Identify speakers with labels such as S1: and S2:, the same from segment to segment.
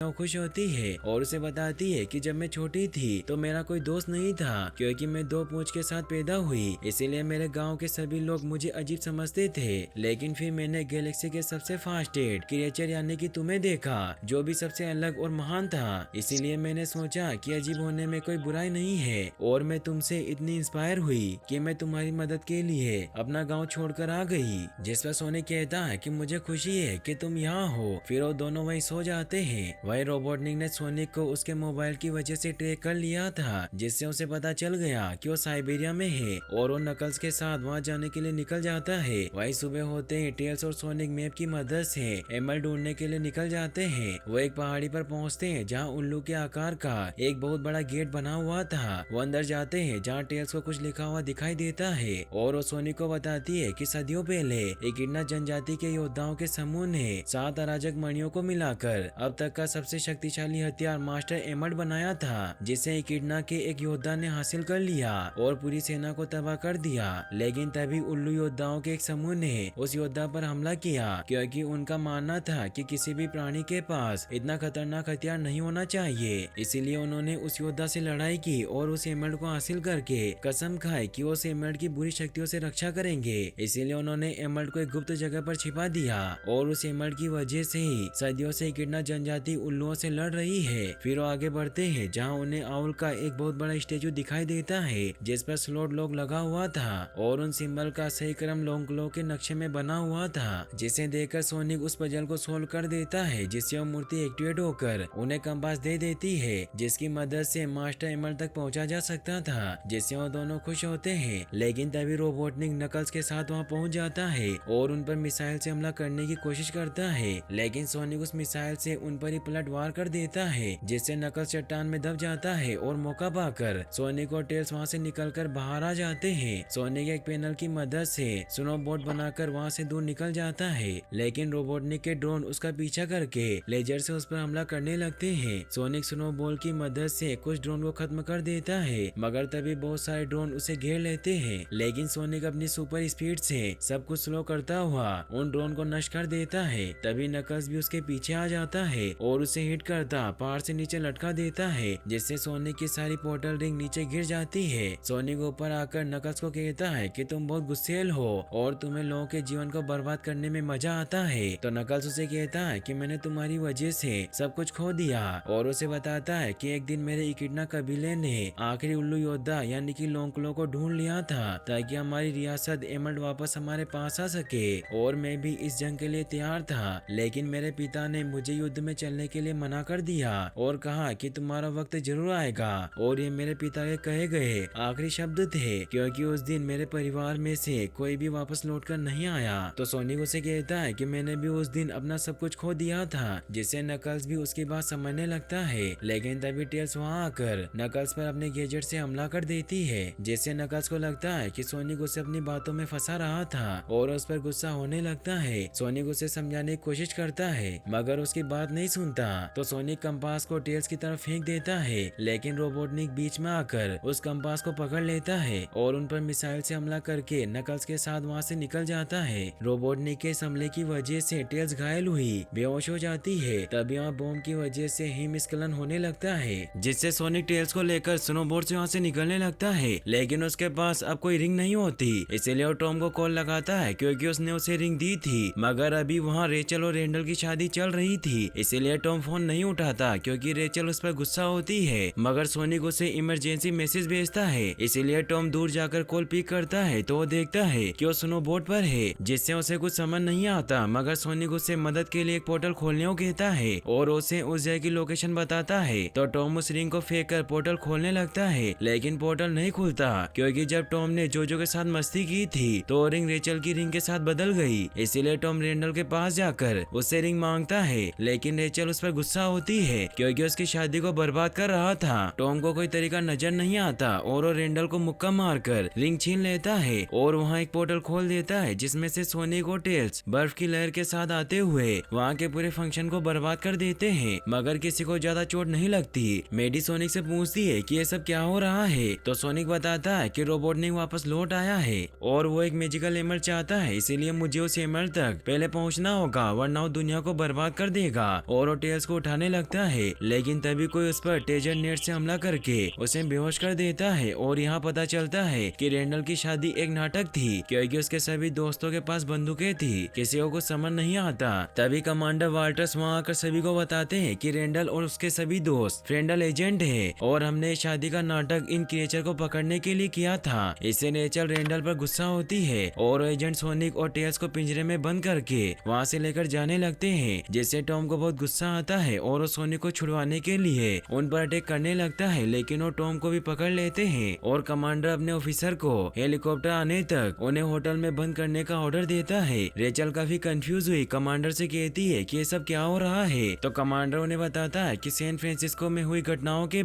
S1: खुश होती है और उसे बताती है कि जब मैं छोटी थी तो मेरा कोई दोस्त नहीं था, क्योंकि मैं दो पूंछ के साथ पैदा हुई, इसीलिए मेरे गांव के सभी लोग मुझे अजीब समझते थे। लेकिन फिर मैंने गैलेक्सी के सबसे फास्टेस्ट क्रिएचर यानी कि तुम्हें देखा, जो भी सबसे अलग और महान था। इसीलिए मैंने सोचा कि अजीब होने में कोई बुराई नहीं है, और मैं तुमसे इतनी इंस्पायर हुई कि मैं तुम्हारी मदद के लिए अपना गाँव छोड़कर आ गई। जिस पर सोनिक कहता है कि मुझे खुशी है कि तुम यहाँ हो। फिर वो दोनों वहीं सो जाते हैं। वही रोबोटनिक ने सोनिक को उसके मोबाइल की वजह से ट्रैक कर लिया था, जिससे उसे पता चल गया कि वो साइबेरिया में है, और वो नकल्स के साथ वहां जाने के लिए निकल जाता है। वही सुबह होते ही टेल्स और सोनिक मैप की मदद से एमल ढूंढने के लिए निकल जाते हैं। वो एक पहाड़ी पर पहुंचते हैं जहां उल्लू के आकार का एक बहुत बड़ा गेट बना हुआ था। वो अंदर जाते हैं जहाँ टेल्स को कुछ लिखा हुआ दिखाई देता है, और वो सोनिक को बताती है कि सदियों पहले एक किडना जनजाति के योद्धाओं के समूह ने 7 अराजक मणियों को मिलाकर अब तक का सबसे शक्तिशाली हथियार मास्टर एमड बनाया था, जिसे इकिडना के एक योद्धा ने हासिल कर लिया और पूरी सेना को तबाह कर दिया। लेकिन तभी उल्लू योद्धाओं के एक समूह ने उस योद्धा पर हमला किया, क्योंकि उनका मानना था कि किसी भी प्राणी के पास इतना खतरनाक हथियार नहीं होना चाहिए। इसीलिए उन्होंने उस योद्धा से लड़ाई की और उस एमड को हासिल करके कसम खाई कि वो उस एमड की बुरी शक्तियों से रक्षा करेंगे। इसीलिए उन्होंने एमड को एक गुप्त जगह पर छिपा दिया, और उस एमड की वजह से ही सदियों से इकिडना जनजाति उल्लुओं से लड़ रही है। फिर वो आगे बढ़ते हैं जहाँ उन्हें आउल का एक बहुत बड़ा स्टेचू दिखाई देता है, जिस पर स्लॉट लॉक लगा हुआ था, और उन सिंबल का सही क्रम लोंगलो के नक्शे में बना हुआ था, जिसे देखकर सोनिक उस पजल को सोल्व कर देता है, जिससे वो मूर्ति एक्टिवेट होकर उन्हें कंपास दे देती है, जिसकी मदद से मास्टर एमल तक पहुंचा जा सकता था, जिससे वो दोनों खुश होते हैं। लेकिन तभी रोबोटनिक नकल्स के साथ वहाँ पहुंच जाता है और उन पर मिसाइल से हमला करने की कोशिश करता है, लेकिन सोनिक उस मिसाइल से उन पर ही पलट वार कर देता है, जिससे नकल्स चट्टान में दब जाता है, और मौका पाकर सोनिक और टेल्स वहाँ से निकलकर बाहर आ जाते हैं। सोनिक एक पैनल की मदद से स्नोबोर्ड बनाकर वहाँ से दूर निकल जाता है, लेकिन रोबोटनिक के ड्रोन उसका पीछा करके लेजर से उस पर हमला करने लगते हैं। सोनिक स्नोबॉल की मदद से कुछ ड्रोन को खत्म कर देता है, मगर तभी बहुत सारे ड्रोन उसे घेर लेते हैं, लेकिन सोनिक अपनी सुपर स्पीड से सब कुछ स्लो करता हुआ उन ड्रोन को नष्ट कर देता है। तभी नकल्स भी उसके पीछे आ जाता है और उसे हिट करता पहाड़ से नीचे लटका देता है, जिससे सोनिक की सारी पोर्टल रिंग नीचे गिर जाती है। सोनिक ऊपर आकर नकल्स को कहता है कि तुम बहुत गुस्सेल हो और तुम्हें लोगों के जीवन को बर्बाद करने में मजा आता है। तो नकल्स उसे कहता है कि मैंने तुम्हारी वजह से सब कुछ खो दिया, और उसे बताता है कि एक दिन मेरे इकिडना कबीले ने आखिरी उल्लू योद्धा यानी कि लोंकलो को ढूंढ लिया था, ताकि हमारी रियासत एमल्ड वापस हमारे पास आ सके, और मैं भी इस जंग के लिए तैयार था। लेकिन मेरे पिता ने मुझे युद्ध में चलने के लिए मना कर दिया और कहा कि तुम्हारा वक्त जरूर आएगा, और ये मेरे पिता के कहे गए आखिरी शब्द थे, क्योंकि उस दिन मेरे परिवार में से कोई भी वापस लौटकर नहीं आया। तो सोनिक उसे कहता है कि मैंने भी उस दिन अपना सब कुछ खो दिया था, जिससे नकल्स भी उसकी बात समझने लगता है। लेकिन तभी टेल्स वहाँ आकर नकल्स पर अपने गैजेट से हमला कर देती है, जिससे नकल्स को लगता है कि सोनिक उसे अपनी बातों में फंसा रहा था, और उस पर गुस्सा होने लगता है। सोनिक उसे समझाने की कोशिश करता है, मगर उसकी बात नहीं सुनता। तो सोनिक कंपास को टेल्स की तरफ फेंक देता है, लेकिन रोबोटनिक बीच में आकर उस कंपास को पकड़ लेता है और उन पर मिसाइल से हमला करके नकल्स के साथ वहाँ से निकल जाता है। रोबोटनिक के इस हमले की वजह से टेल्स घायल हुई बेहोश हो जाती है। तभी वहाँ बॉम्ब की वजह से हिमस्खलन होने लगता है, जिससे सोनिक टेल्स को लेकर स्नोबोर्ड से वहाँ से निकलने लगता है, लेकिन उसके पास अब कोई रिंग नहीं होती। इसीलिए वो टॉम को कॉल लगाता है, क्योंकि उसने उसे रिंग दी थी, मगर अभी वहाँ रेचल और रेंडल की शादी चल रही थी। इसीलिए टॉम फोन नहीं उठाता, क्योंकि रेचल उस पर गुस्सा होती है, मगर सोनिक उसे इमरजेंसी मैसेज भेजता है। इसीलिए टॉम दूर जाकर कॉल पिक करता है, तो वो देखता है कि वो स्नोबोर्ड पर है, जिससे उसे कुछ समझ नहीं आता, मगर सोनिक उससे मदद के लिए एक पोर्टल खोलने को कहता है और उसे उस जगह की लोकेशन बताता है। तो टॉम उस रिंग को फेंक कर पोर्टल खोलने लगता है, लेकिन पोर्टल नहीं खुलता, क्योंकि जब टॉम ने जोजो के साथ मस्ती की थी तो रिंग रेचल की रिंग के साथ बदल गई। इसीलिए टॉम रेंडल के पास जाकर उससे रिंग मांगता है, लेकिन रेचल उस पर गुस्सा होती है, क्योंकि उसकी शादी को बर्बाद कर रहा था। टॉम को कोई तरीका नजर नहीं आता और वो रेंडल को मुक्का मारकर रिंग छीन लेता है और वहाँ एक पोर्टल खोल देता है, जिसमें से सोनिक और टेल्स बर्फ की लहर के साथ आते हुए वहाँ के पूरे फंक्शन को बर्बाद कर देते हैं, मगर किसी को ज्यादा चोट नहीं लगती। मेडी सोनिक से पूछती है कि ये सब क्या हो रहा है, तो सोनिक बताता है कि रोबोटनिक वापस लौट आया है और वो एक मैजिकल एमर्ल्ड चाहता है, इसीलिए मुझे उस एमर्ल्ड तक पहले पहुंचना होगा, वरना वो दुनिया को बर्बाद कर देगा। और वो टेल्स को उठाने लगता है, लेकिन तभी कोई उस पर टेजर नेट से हमला करके उसे बेहोश कर देता है। और यहाँ पता चलता है कि रेंडल की शादी एक नाटक थी, क्योंकि उसके सभी दोस्तों के पास बंदूकें थी, किसी को कुछ समझ नहीं आता। तभी कमांडर वाल्टर्स वहाँ आकर सभी को बताते हैं कि रेंडल और उसके सभी दोस्त फ्रेंडल एजेंट है और हमने शादी का नाटक इन क्रिएचर को पकड़ने के लिए किया था। इससे रेचल रेंडल पर गुस्सा होती है और एजेंट सोनिक और टेल्स को पिंजरे में बंद करके वहाँ से लेकर जाने लगते हैं, जिससे टॉम को बहुत गुस्सा आता है और वो सोनिक को छुड़वाने के लिए उन पर अटैक करने लगता है, लेकिन वो टॉम को भी पकड़ लेते हैं और कमांडर अपने ऑफिसर को हेलीकॉप्टर आने तक उन्हें होटल में बंद करने का ऑर्डर देता है। रेचल काफी कंफ्यूज हुई कमांडर से कहती है कि ये सब क्या हो रहा है, तो कमांडर उन्हें बताता है कि सैन फ्रांसिस्को में हुई घटनाओं के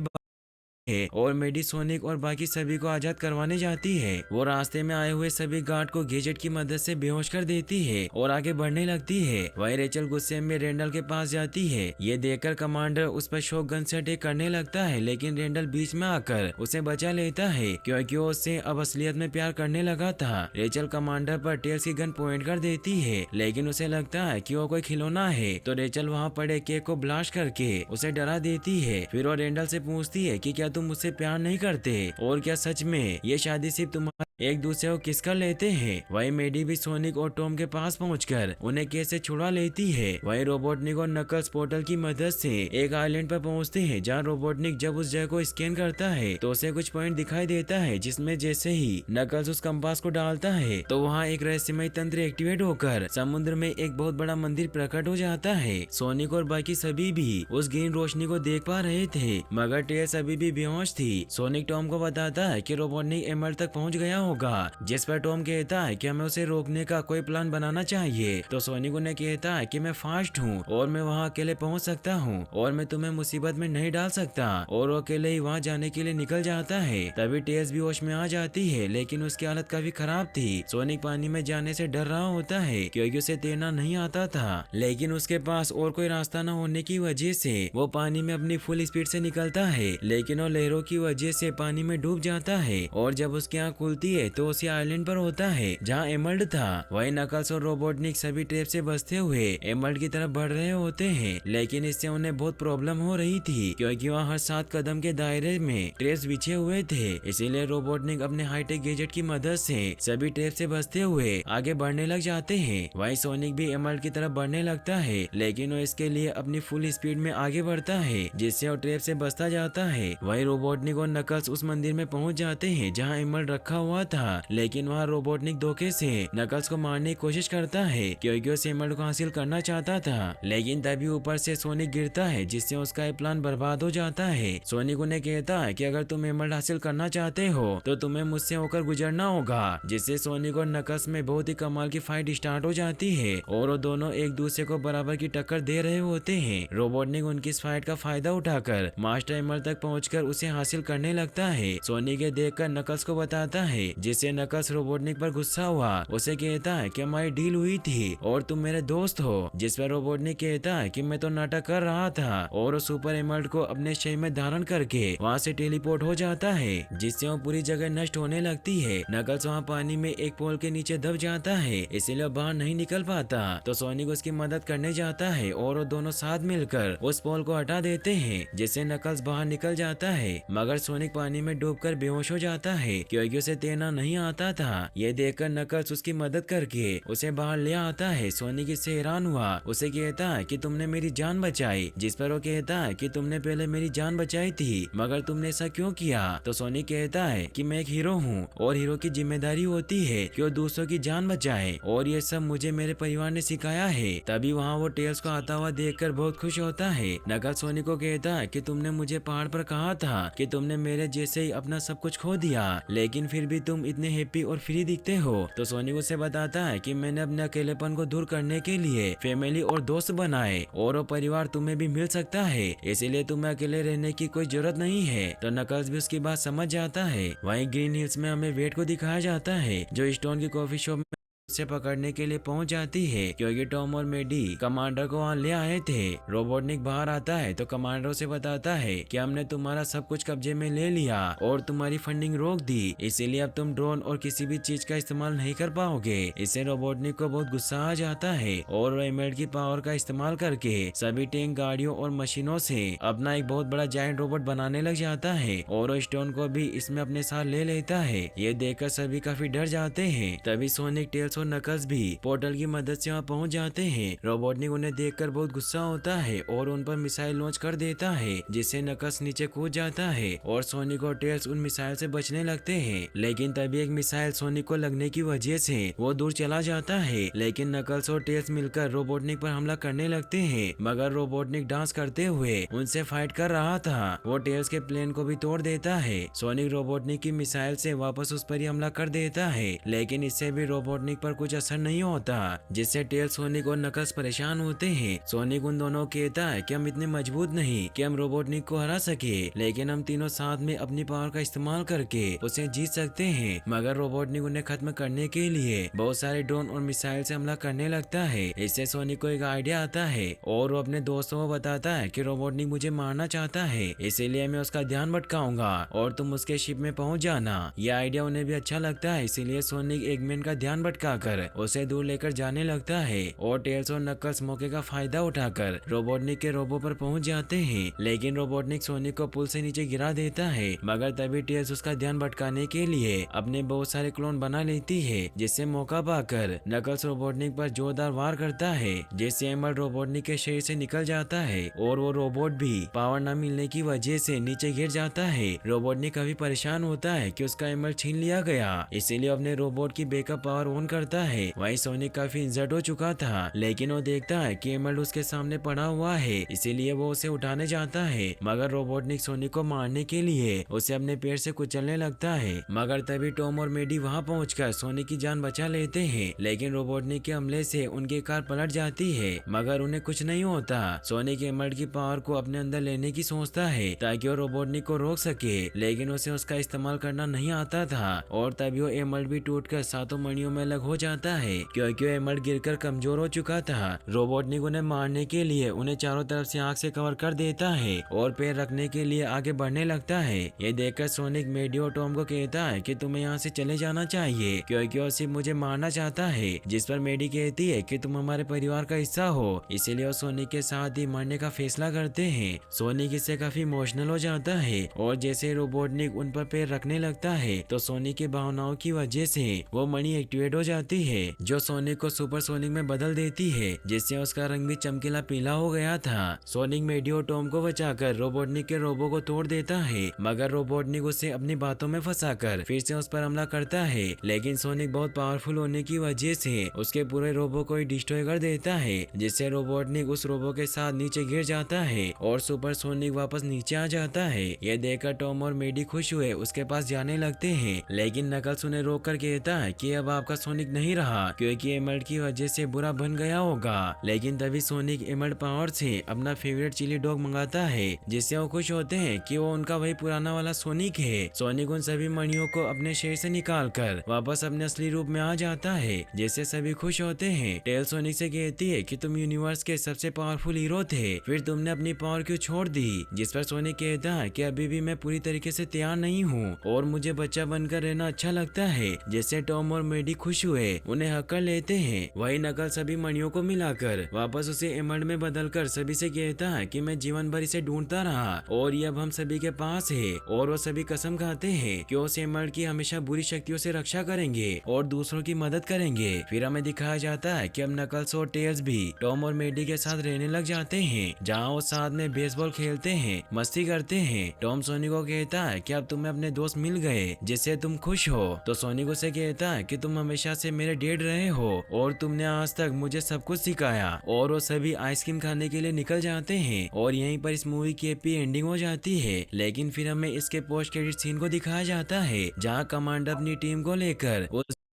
S1: है और मेडी सोनिक और बाकी सभी को आजाद करवाने जाती है। वो रास्ते में आए हुए सभी गार्ड को गैजेट की मदद से बेहोश कर देती है और आगे बढ़ने लगती है। वही रेचल गुस्से में रेंडल के पास जाती है। ये देखकर कमांडर उस पर शॉट गन से अटैक करने लगता है, लेकिन रेंडल बीच में आकर उसे बचा लेता है क्योंकि वो उससे अब असलियत में प्यार करने लगा था। रेचल कमांडर पर टेल्स की गन पॉइंट कर देती है, लेकिन उसे लगता है कि वो कोई खिलौना है, तो रेचल वहाँ पड़े केक को ब्लास्ट करके उसे डरा देती है। फिर वो रेंडल से पूछती है कि क्या तुम मुझसे प्यार नहीं करते और क्या सच में ये शादी सिर्फ तुम्हारा एक दूसरे को किस कर लेते हैं। वही मेडी भी सोनिक और टॉम के पास पहुंचकर उन्हें कैसे छुड़ा लेती है। वही रोबोटनिक और नकल्स पोर्टल की मदद से एक आइलैंड पर पहुंचते हैं, जहां रोबोटनिक जब उस जगह को स्कैन करता है तो उसे कुछ पॉइंट दिखाई देता है, जिसमें जैसे ही नकल्स उस कंपास को डालता है तो वहाँ एक रहस्यमय तंत्र एक्टिवेट होकर समुद्र में एक बहुत बड़ा मंदिर प्रकट हो जाता है। सोनिक और बाकी सभी भी उस ग्रीन रोशनी को देख पा रहे थे, मगर टेल्स अभी भी बेहोश थी। सोनिक टॉम को बताता है कि रोबोटनिक एमरल्ड तक पहुंच गया होगा, जिस पर टॉम कहता है कि हमें उसे रोकने का कोई प्लान बनाना चाहिए। तो सोनिक उन्हें कहता है कि मैं फास्ट हूँ और मैं वहाँ अकेले पहुँच सकता हूँ और मैं तुम्हें मुसीबत में नहीं डाल सकता, और वो अकेले ही वहाँ जाने के लिए निकल जाता है। तभी टेल्स भी होश में आ जाती है, लेकिन उसकी हालत काफी खराब थी। सोनिक पानी में जाने से डर रहा होता है क्योंकि उसे तैरना नहीं आता था, लेकिन उसके पास और कोई रास्ता न होने की वजह से वो पानी में अपनी फुल स्पीड से निकलता है, लेकिन वो लहरों की वजह से पानी में डूब जाता है। और जब उसकी आँख खुलती है तो उसी आइलैंड पर होता है जहाँ एमरल्ड था। वही नकल्स और रोबोटनिक सभी ट्रैप से बचते हुए एमरल्ड की तरफ बढ़ रहे होते हैं, लेकिन इससे उन्हें बहुत प्रॉब्लम हो रही थी क्योंकि वहाँ हर 7 कदम के दायरे में ट्रैप्स बिछे हुए थे। इसीलिए रोबोटनिक अपने हाईटेक गैजेट की मदद से सभी ट्रैप से बचते हुए आगे बढ़ने लग जाते हैं। वही सोनिक भी एमरल्ड की तरफ बढ़ने लगता है, लेकिन वो इसके लिए अपनी फुल स्पीड में आगे बढ़ता है, जिससे वो ट्रैप से बचता जाता है। वही रोबोटनिक और नकल्स उस मंदिर में पहुंच जाते हैं जहां एमरल्ड रखा हुआ था, लेकिन वहां रोबोटनिक धोखे से नकल्स को मारने की कोशिश करता है क्योंकि उस एमरल्ड को हासिल करना चाहता था। लेकिन तभी ऊपर से सोनिक गिरता है, जिससे उसका ये प्लान बर्बाद हो जाता है। सोनिक उन्हें कहता है कि अगर तुम एमरल्ड हासिल करना चाहते हो तो तुम्हें मुझसे होकर गुजरना होगा, जिससे सोनिक और नकल्स में बहुत ही कमाल की फाइट स्टार्ट हो जाती है और वो दोनों एक दूसरे को बराबर की टक्कर दे रहे होते हैं। रोबोटनिक उनकी इस फाइट का फायदा उठाकर मास्टर एमरल्ड तक पहुंचकर उसे हासिल करने लगता है। सोनिक ये देखकर नकल्स को बताता है, जिससे नकल्स रोबोटनिक पर गुस्सा हुआ उसे कहता है कि हमारी डील हुई थी और तुम मेरे दोस्त हो, जिस पर रोबोटनिक कहता है कि मैं तो नाटक कर रहा था, और वो सुपर एमरल्ड को अपने शरीर में धारण करके वहाँ से टेलीपोर्ट हो जाता है, जिससे वो पूरी जगह नष्ट होने लगती है। नकल्स वहाँ पानी में एक पोल के नीचे दब जाता है, इसीलिए बाहर नहीं निकल पाता। तो सोनिक उसकी मदद करने जाता है और वो दोनों साथ मिलकर उस पोल को हटा देते हैं, जिससे नकल्स बाहर निकल जाता है, मगर सोनिक पानी में डूबकर बेहोश हो जाता है क्योंकि उसे तैरना नहीं आता था। ये देखकर नकल्स उसकी मदद करके उसे बाहर ले आता है। सोनिक इससे हैरान हुआ, उसे कहता है कि तुमने मेरी जान बचाई, जिस पर वो कहता है कि तुमने पहले मेरी जान बचाई थी, मगर तुमने ऐसा क्यों किया। तो सोनिक कहता है कि मैं एक हीरो हूँ और हीरो की जिम्मेदारी होती है कि वो दूसरों की जान बचाए, और ये सब मुझे मेरे परिवार ने सिखाया है। तभी वहाँ वो टेल्स को आता हुआ देखकर बहुत खुश होता है। नकल्स सोनिक को कहता है कि तुमने मुझे पहाड़ पर कहा था कि तुमने मेरे जैसे ही अपना सब कुछ खो दिया, लेकिन फिर भी तुम इतने हैप्पी और फ्री दिखते हो। तो सोनिक उसे बताता है कि मैंने अपने अकेलेपन को दूर करने के लिए फैमिली और दोस्त बनाए, और वो परिवार तुम्हें भी मिल सकता है, इसीलिए तुम्हें अकेले रहने की कोई जरूरत नहीं है। तो नकल्स भी उसकी बात समझ जाता है। वहीं ग्रीन हिल्स में हमें वेट को दिखाया जाता है, जो स्टोन की कॉफी शॉप उसे पकड़ने के लिए पहुंच जाती है, क्योंकि टॉम और मेडी कमांडर को वहाँ ले आए थे। रोबोटनिक बाहर आता है तो कमांडर उसे बताता है कि हमने तुम्हारा सब कुछ कब्जे में ले लिया और तुम्हारी फंडिंग रोक दी, इसीलिए अब तुम ड्रोन और किसी भी चीज का इस्तेमाल नहीं कर पाओगे। इससे रोबोटनिक को बहुत गुस्सा आ जाता है और वो एमएल्ड की पावर का इस्तेमाल करके सभी टैंक, गाड़ियों और मशीनों से अपना एक बहुत बड़ा जायंट रोबोट बनाने लग जाता है और वो स्टोन को भी इसमें अपने साथ ले लेता है। ये देखकर सभी काफी डर जाते हैं। तभी सोनिक, टेल्स और नकल्स भी पोर्टल की मदद से वहाँ पहुंच जाते हैं। रोबोटनिक उन्हें देखकर बहुत गुस्सा होता है और उन पर मिसाइल लॉन्च कर देता है, जिससे नकल्स नीचे कूद जाता है और सोनिक और टेल्स उन मिसाइल से बचने लगते हैं। लेकिन तभी एक मिसाइल सोनिक को लगने की वजह से वो दूर चला जाता है। लेकिन नकल्स और टेल्स मिलकर रोबोटनिक पर हमला करने लगते हैं, मगर रोबोटनिक डांस करते हुए उनसे फाइट कर रहा था। वो टेल्स के प्लेन को भी तोड़ देता है। सोनिक रोबोटनिक की मिसाइल से वापस उस पर ही हमला कर देता है, लेकिन इससे भी रोबोटनिक पर कुछ असर नहीं होता, जिससे टेल्स, सोनिक और नकल्स परेशान होते हैं। सोनिक उन दोनों को कहता है कि हम इतने मजबूत नहीं कि हम रोबोटनिक को हरा सके, लेकिन हम तीनों साथ में अपनी पावर का इस्तेमाल करके उसे जीत सकते हैं। मगर रोबोटनिक उन्हें खत्म करने के लिए बहुत सारे ड्रोन और मिसाइल से हमला करने लगता है। इससे सोनिक को एक आइडिया आता है और वो अपने दोस्तों को बताता है कि रोबोटनिक मुझे मारना चाहता है, इसीलिए मैं उसका ध्यान भटकाऊंगा और तुम उसके शिप में पहुंच जाना। यह आइडिया उन्हें भी अच्छा लगता है, इसीलिए सोनिक एगमैन का ध्यान भटकाकर उसे दूर लेकर जाने लगता है और टेल्स और नकल्स मौके का फायदा उठाकर रोबोटनिक के रोबो पर पहुंच जाते हैं। लेकिन रोबोटनिक सोनिक को पुल से नीचे गिरा देता है, मगर तभी टेल्स उसका ध्यान भटकाने के लिए अपने बहुत सारे क्लोन बना लेती है, जिससे मौका पाकर नकल्स रोबोटनिक पर जोरदार वार करता है, जिससे एमर्ल्ड रोबोटनिक के शरीर से निकल जाता है और वो रोबोट भी पावर न मिलने की वजह से नीचे गिर जाता है। रोबोटनिक काफी परेशान होता है कि उसका एमर्ल्ड छीन लिया गया, इसीलिए अपने रोबोट की बैकअप पावर ऑन करता है। वहीं सोनिक काफी इंजर्ड हो चुका था, लेकिन वो देखता है कि एमर्ल्ड उसके सामने पड़ा हुआ है, इसीलिए वो उसे उठाने जाता है, मगर रोबोटनिक सोनिक को मारने के लिए उसे अपने पैर से कुचलने लगता है। मगर तभी टॉम और मेडी वहां पहुंचकर सोनिक की जान बचा लेते हैं, लेकिन रोबोटनिक के हमले से उनकी कार पलट जाती है, मगर उन्हें कुछ नहीं होता। सोनिक एमर्ल्ड की पावर को अपने अंदर लेने की सोचता है ताकि वो रोबोटनिक को रोक सके, लेकिन उसे उसका इस्तेमाल करना नहीं आता था और तभी वो एमर्ल्ड भी टूटकर सातों मणियों में अलग हो जाता है, क्योंकि वो एमर्ल्ड गिरकर कमजोर हो चुका था। रोबोटनिक उन्हें मारने के लिए उन्हें चारों तरफ से आग से कवर कर देता है और पैर रखने के लिए आगे बढ़ने लगता है। ये देखकर सोनिक मेडी और टॉम को कहता है कि तुम्हें यहाँ से चले जाना चाहिए, क्योंकि वो सिर्फ मुझे मारना चाहता है, जिस पर मेडी कहती है कि तुम हमारे परिवार का हिस्सा हो, इसीलिए वो सोनिक के साथ ही मरने का फैसला करते हैं। सोनिक इससे काफी इमोशनल हो जाता है और जैसे रोबोटनिक उन पर पैर रखने लगता है तो सोनिक की भावनाओं की वजह से वो मणि एक्टिवेट हो जाती है, जो सोनिक को सुपर सोनिक में बदल देती है, जिससे उसका रंग भी चमकीला पीला हो गया था। सोनिक मेडी और टॉम को बचाकर रोबोटनिक के रोबो को तोड़ देता है, मगर रोबोटनिक उसे अपनी बातों में फंसाकर फिर से उस पर हमला करता है, लेकिन सोनिक बहुत पावरफुल होने की वजह से उसके पूरे रोबो को ही डिस्ट्रॉय कर देता है, जिससे रोबोटनिक उस रोबो के साथ नीचे गिर जाता है और सुपर सोनिक वापस नीचे आ जाता है। यह देखकर टॉम और मेडी खुश हुए उसके पास जाने लगते हैं, लेकिन नकल्स उन्हें रोक कर कहता है कि अब आपका सोनिक नहीं रहा, क्योंकि एमर्ल्ड की वजह से बुरा बन गया होगा। लेकिन तभी सोनिक एमर्ल्ड पावर से अपना फेवरेट चिली डॉग मंगाता है, जिससे वो खुश होते हैं कि वो उनका वही पुराना वाला सोनिक है। सोनिक उन सभी मणियों को अपने शरीर से निकाल कर वापस अपने असली रूप में आ जाता है, जिससे सभी खुश होते हैं। टेल सोनिक से कहती है कि तुम यूनिवर्स के सबसे पावरफुल हीरो थे, फिर तुमने अपनी पावर क्यों छोड़ दी? जिस पर सोनिक कहता है कि अभी भी मैं पूरी तरीके से तैयार नहीं हूँ और मुझे बच्चा बनकर रहना अच्छा लगता है, जिससे टॉम और मेडी खुश हुए उन्हें हक कर लेते हैं। वही नकल सभी मणियों को मिलाकर वापस उसे एमर्ल्ड में बदलकर सभी से कहता है कि मैं जीवन भर इसे ढूंढता रहा और ये अब हम सभी के पास है, और वो सभी कसम खाते हैं कि उस एमर्ल्ड की हमेशा बुरी शक्तियों से रक्षा करेंगे और दूसरों की मदद करेंगे। फिर हमें दिखाया जाता है कि अब नकल्स और टेल्स भी टॉम और मेडी के साथ रहने लग जाते हैं, जहाँ वो साथ में बेसबॉल खेलते हैं, मस्ती करते हैं। टॉम सोनिक को कहता है कि अब तुम्हें अपने दोस्त मिल गए जिससे तुम खुश हो, तो सोनिक उसे कहता है कि तुम हमेशा से मेरे डेड रहे हो और तुमने आज तक मुझे सब कुछ सिखाया, और वो सभी आइसक्रीम खाने के लिए निकल जाते हैं और यहीं पर इस मूवी की हैप्पी एंडिंग हो जाती है। लेकिन फिर हमें इसके पोस्ट क्रेडिट सीन को दिखाया जाता है, जहाँ कमांडर अपनी टीम को लेकर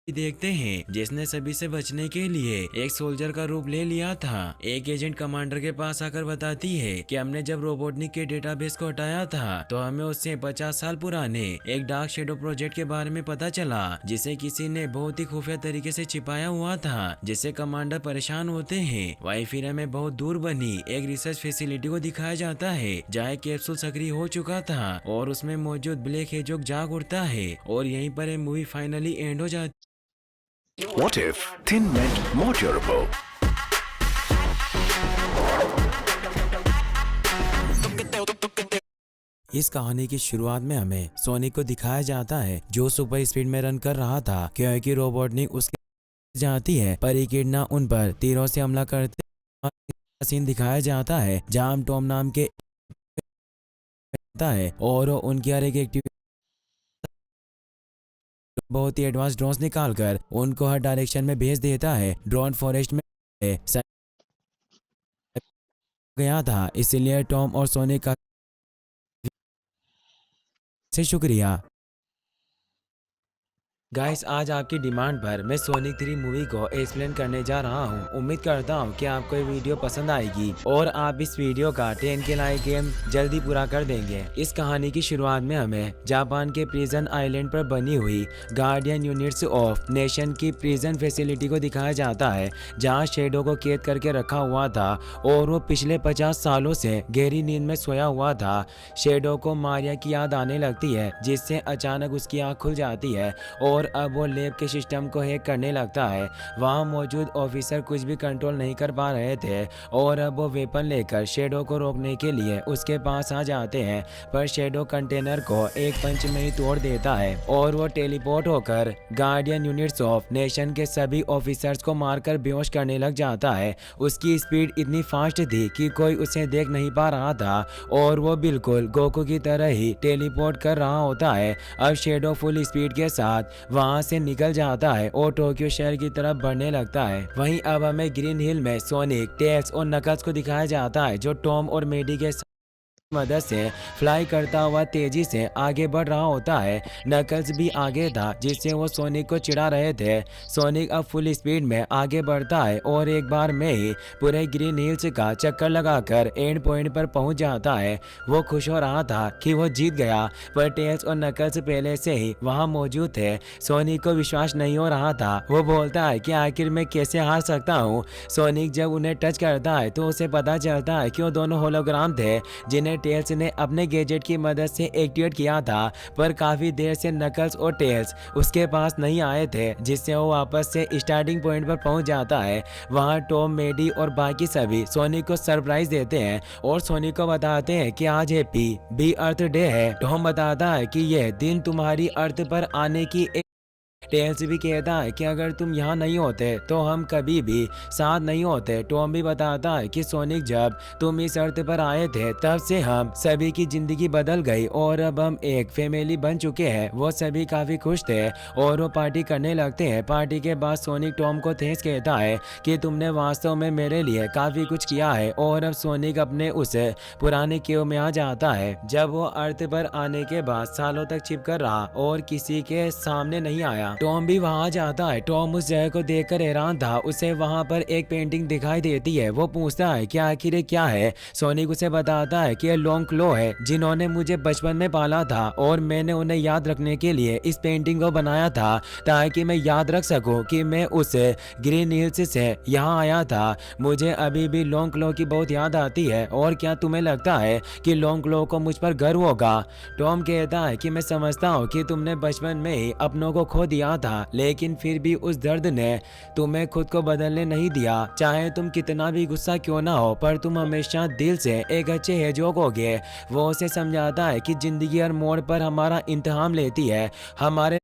S1: देखते हैं जिसने सभी से बचने के लिए एक सोल्जर का रूप ले लिया था। एक एजेंट कमांडर के पास आकर बताती है कि हमने जब रोबोटनिक के डेटाबेस को हटाया था तो हमें उससे 50 साल पुराने एक डार्क शेडो प्रोजेक्ट के बारे में पता चला, जिसे किसी ने बहुत ही खुफिया तरीके से छिपाया हुआ था, जिससे कमांडर परेशान होते हैं। वहीं फिर हमें बहुत दूर बनी एक रिसर्च फैसिलिटी को दिखाया जाता है जहाँ एक कैप्सूल सक्रिय हो चुका था और उसमें मौजूद ब्लैक हेजॉग जाग उठता है और यहीं पर ये मूवी फाइनली एंड हो जाती।
S2: What if thin meant more durable?
S1: इस कहानी की शुरुआत में हमें सोनिक को दिखाया जाता है जो सुपर स्पीड में रन कर रहा था क्योंकि रोबोटनिक उसके जाती है पर इकिडना उन पर तीरों से हमला करते सीन दिखाया जाता है जहां टॉम नाम के है और उनकी हर एक एक्टिविटी बहुत ही एडवांस ड्रोन्स निकालकर उनको हर डायरेक्शन में भेज देता है। ड्रोन फॉरेस्ट में गया था, इसीलिए टॉम और सोनिक का से शुक्रिया। गाइस, आज आपकी डिमांड पर मैं सोनिक 3 मूवी को एक्सप्लेन करने जा रहा हूं। उम्मीद करता हूं कि आपको ये वीडियो पसंद आएगी और आप इस वीडियो का 10 के लाइक गेम जल्दी पूरा कर देंगे। इस कहानी की शुरुआत में हमें जापान के प्रिजन आइलैंड पर बनी हुई गार्डियन यूनिट्स ऑफ नेशन की प्रिजन फैसिलिटी को दिखाया जाता है जहाँ शेडो को कैद करके रखा हुआ था और वो पिछले 50 सालों से गहरी नींद में सोया हुआ था। शेडो को मारिया की याद आने लगती है जिससे अचानक उसकी आँख खुल जाती है और अब वो लैब के सिस्टम को हैक करने लगता है। वहाँ मौजूद ऑफिसर कुछ भी कंट्रोल नहीं कर पा रहे थे और अब वो वेपन लेकर शेडो को रोकने के लिए उसके पास आ जाते हैं, पर शेडो कंटेनर को एक पंच में ही तोड़ देता है और वो टेलीपोर्ट होकर गार्डियन यूनिट्स ऑफ नेशन के सभी ऑफिसर्स को मारकर बेहोश करने लग जाता है। उसकी स्पीड इतनी फास्ट थी कि कोई उसे देख नहीं पा रहा था और वो बिल्कुल गोकू की तरह ही टेलीपोर्ट कर रहा होता है। अब शेडो फुल स्पीड के साथ वहां से निकल जाता है और टोक्यो शहर की तरफ बढ़ने लगता है। वहीं अब हमें ग्रीन हिल में सोनिक, टेल्स और नकल्स को दिखाया जाता है जो टॉम और मेडी के मदद से फ्लाई करता हुआ तेजी से आगे बढ़ रहा होता है। नकल्स भी आगे था जिससे वो सोनिक को चिढ़ा रहे थे। सोनिक अब फुल स्पीड में आगे बढ़ता है और एक बार में ही पूरे ग्रीन हिल्स का चक्कर लगाकर एंड पॉइंट पर पहुंच जाता है। वो खुश हो रहा था कि वो जीत गया, पर टेल्स और नकल्स पहले से ही वहाँ मौजूद थे। सोनिक को विश्वास नहीं हो रहा था। वो बोलता है कि आखिर मैं कैसे हार सकता हूँ। सोनिक जब उन्हें टच करता है तो उसे पता चलता है कि वो दोनों होलोग्राम थे जिन्हें टेल्स ने अपने गैजेट की मदद से एक्टिवेट किया था, पर काफी देर से नकल्स और टेल्स उसके पास नहीं आए थे, जिससे वो वापस से स्टार्टिंग पॉइंट पर पहुंच जाता है। वहां टॉम, मेडी और बाकी सभी सोनिक को सरप्राइज देते हैं और सोनिक को बताते हैं कि आज हैप्पी बी अर्थ डे है। टॉम बताता है कि यह दिन तुम्हारी अर्थ पर आने की टेल्स भी कहता है कि अगर तुम यहाँ नहीं होते तो हम कभी भी साथ नहीं होते। टॉम भी बताता है कि सोनिक, जब तुम इस अर्थ पर आए थे तब से हम सभी की जिंदगी बदल गई और अब हम एक फैमिली बन चुके हैं। वो सभी काफी खुश थे और वो पार्टी करने लगते हैं। पार्टी के बाद सोनिक टॉम को थैंक्स कहता है कि तुमने वास्तव में मेरे लिए काफी कुछ किया है और अब सोनिक अपने उस पुराने केव में आ जाता है जब वो अर्थ पर आने के बाद सालों तक छिप कर रहा और किसी के सामने नहीं आया। टॉम भी वहां जाता है। टॉम उस जगह को देखकर हैरान था। उसे वहां पर एक पेंटिंग दिखाई देती है। वो पूछता है कि आखिर ये क्या है। सोनिक उसे बताता है कि ये लॉन्ग क्लो है जिन्होंने मुझे बचपन में पाला था और मैंने उन्हें याद रखने के लिए इस पेंटिंग को बनाया था ताकि मैं याद रख सकूं कि मैं उस ग्रीन हिल्स से यहाँ आया था। मुझे अभी भी लॉन्ग क्लो की बहुत याद आती है और क्या तुम्हें लगता है कि लॉन्ग क्लो को मुझ पर गर्व होगा। टॉम कहता है कि मैं समझता हूँ कि तुमने बचपन में ही अपनों को खो दिया था, लेकिन फिर भी उस दर्द ने तुम्हें खुद को बदलने नहीं दिया। चाहे तुम कितना भी गुस्सा क्यों ना हो, पर तुम हमेशा दिल से एक अच्छे हेजोग होगे। वो उसे समझाता है कि जिंदगी हर मोड़ पर हमारा इम्तिहान लेती है। हमारे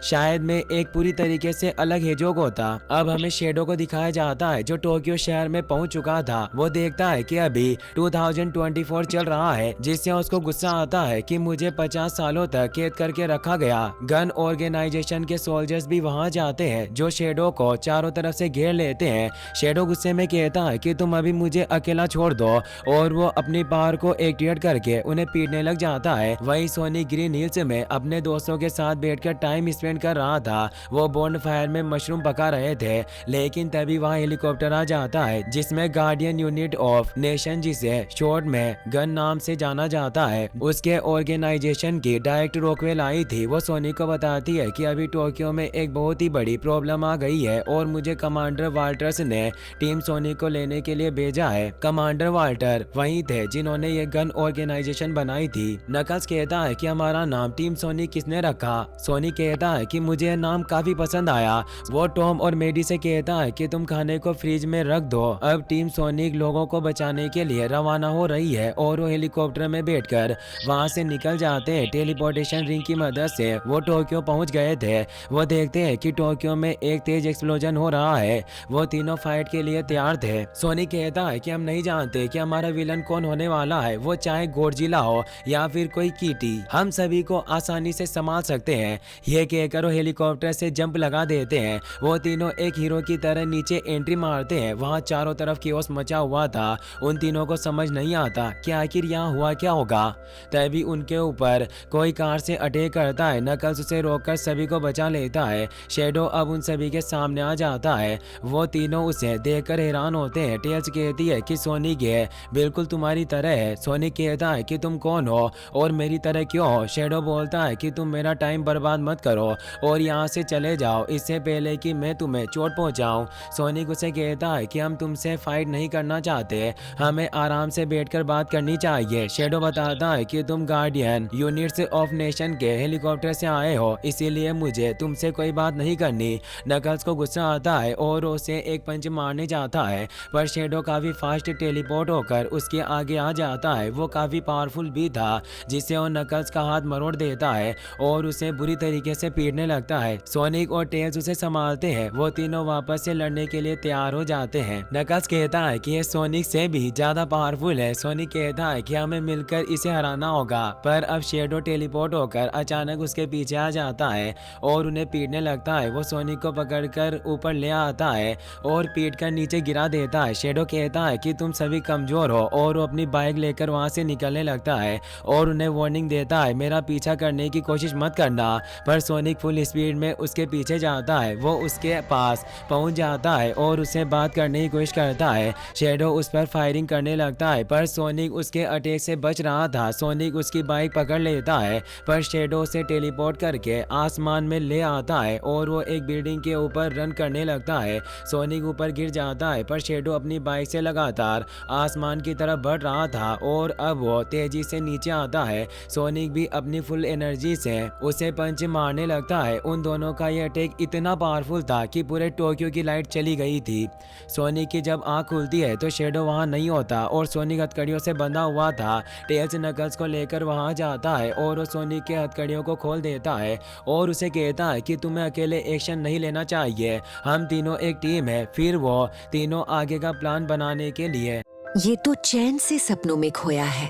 S1: शायद मैं एक पूरी तरीके से अलग हेजोग होता। अब हमें शेडो को दिखाया जाता है जो टोक्यो शहर में पहुंच चुका था। वो देखता है कि अभी 2024 चल रहा है, जिससे उसको गुस्सा आता है कि मुझे 50 सालों तक कैद करके रखा गया। गन ऑर्गेनाइजेशन के सोल्जर्स भी वहां जाते हैं जो शेडो को चारों तरफ से घेर लेते हैं। शेडो गुस्से में कहता है कि तुम अभी मुझे अकेला छोड़ दो और वो अपनी पावर को एक्टिवेट करके उन्हें पीटने लग जाता है। वही सोनिक ग्रीन हिल्स में अपने दोस्तों के साथ बैठकर टाइम एक्सप्लेन कर रहा था। वो बोन फायर में मशरूम पका रहे थे, लेकिन तभी वहाँ हेलीकॉप्टर आ जाता है जिसमें गार्डियन यूनिट ऑफ नेशन, जिसे शॉर्ट में गन नाम से जाना जाता है, उसके ऑर्गेनाइजेशन की डायरेक्ट रोकवेल आई थी। वो सोनी को बताती है कि अभी टोक्यो में एक बहुत ही बड़ी प्रॉब्लम आ गई है और मुझे कमांडर वाल्टर्स ने टीम सोनी को लेने के लिए भेजा है। कमांडर वाल्टर वही थे जिन्होंने ये गन ऑर्गेनाइजेशन बनाई थी। नकल्स कहता है कि हमारा नाम टीम सोनी किसने रखा। सोनी कहता है कि मुझे यह नाम काफी पसंद आया। वो टॉम और मेडी से कहता है कि तुम खाने को फ्रिज में रख दो। अब टीम सोनिक लोगों को बचाने के लिए रवाना हो रही है और वो हेलीकॉप्टर में बैठकर वहां से निकल जाते हैं। टेलीपोर्टेशन रिंग की मदद से वो टोक्यो पहुंच गए थे। वो देखते हैं कि टोक्यो में एक तेज एक्सप्लोजन हो रहा है। वो तीनों फाइट के लिए तैयार थे। सोनी कहता है कि हम नहीं जानते कि हमारा विलन कौन होने वाला है, वो चाहे गॉडजिला हो या फिर कोई कीटी, हम सभी को आसानी से संभाल सकते हैं। ये कहकर वो हेलीकॉप्टर से जंप लगा देते हैं। वो तीनों एक हीरो की तरह नीचे एंट्री मारते हैं। वहाँ चारों तरफ किओस मचा हुआ था। उन तीनों को समझ नहीं आता कि आखिर यहाँ हुआ क्या होगा। तभी उनके ऊपर कोई कार से अटैक करता है। नकल्स उसे रोककर सभी को बचा लेता है। शेडो अब उन सभी के सामने आ जाता है। वो तीनों उसे देखकर हैरान होते हैं। टेल्स कहती है कि सोनिक है, बिल्कुल तुम्हारी तरह है। सोनिक कहता है कि तुम कौन हो और मेरी तरह क्यों हो। शेडो बोलता है कि तुम मेरा टाइम बर्बाद मत करो और यहाँ से चले जाओ, इससे पहले कि मैं तुम्हें चोट पहुँचाऊँ। सोनिक उसे कहता है कि हम तुमसे फाइट नहीं करना चाहते, हमें आराम से बैठकर बात करनी चाहिए। शेडो बताता है कि तुम गार्डियन यूनिट्स ऑफ नेशन के हेलीकॉप्टर से आए हो, इसीलिए मुझे तुमसे कोई बात नहीं करनी। नकल्स को गुस्सा आता है और उसे एक पंच मारने जाता है, पर शेडो काफी फास्ट टेलीपोर्ट होकर उसके आगे आ जाता है। वो काफी पावरफुल भी था, जिससे वो नकल्स का हाथ मरोड़ देता है और उसे बुरी तरीके से पीटने लगता है। सोनिक और टेल्स उसे संभालते हैं। वो तीनों वापस से लड़ने के लिए तैयार हो जाते हैं। नकल्स कहता है कि ये सोनिक से भी ज्यादा पावरफुल है। सोनिक कहता है कि हमें मिलकर इसे हराना होगा, पर अब शेडो टेलीपोर्ट होकर अचानक उसके पीछे आ जाता है और उन्हें पीटने लगता है। वो सोनिक को पकड़कर ऊपर ले आता है और पीट कर नीचे गिरा देता है। शेडो कहता है कि तुम सभी कमजोर हो और वो अपनी बाइक लेकर वहां से निकलने लगता है और उन्हें वार्निंग देता है, मेरा पीछा करने की कोशिश मत करना। पर सोनिक फुल स्पीड में उसके पीछे जाता है। वो उसके पास पहुंच जाता है और उससे बात करने की कोशिश करता है। शेडो उस पर फायरिंग करने लगता है, पर सोनिक उसके अटैक से बच रहा था। सोनिक उसकी बाइक पकड़ लेता है, पर शेडो उसे टेलीपोर्ट करके आसमान में ले आता है और वो एक बिल्डिंग के ऊपर रन करने लगता है। सोनिक ऊपर गिर जाता है, पर शेडो अपनी बाइक से लगातार आसमान की तरफ बढ़ रहा था और अब वो तेजी से नीचे आता है। सोनिक भी अपनी फुल एनर्जी से उसे पंच मारने लगता है। उन दोनों का यह अटैक इतना पावरफुल था कि पूरे टोक्यो की लाइट चली गई थी। सोनिक की जब आंख खुलती है तो शेडो वहां नहीं होता और सोनिक हथकड़ियों से बंधा हुआ था। टेल्स नकल्स को लेकर वहां जाता है और वो सोनिक के हथकड़ियों को खोल देता है और उसे कहता है कि तुम्हें अकेले एक्शन नहीं लेना चाहिए, हम तीनों एक टीम है। फिर वो तीनों आगे का प्लान बनाने के लिए
S3: ये तो चैन से सपनों में खोया है,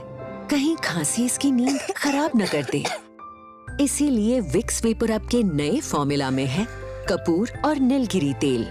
S3: कहीं खांसी इसकी नींद खराब न कर दे। इसीलिए विक्स वेपर अप के नए फॉर्मूला में है कपूर और नीलगिरी तेल।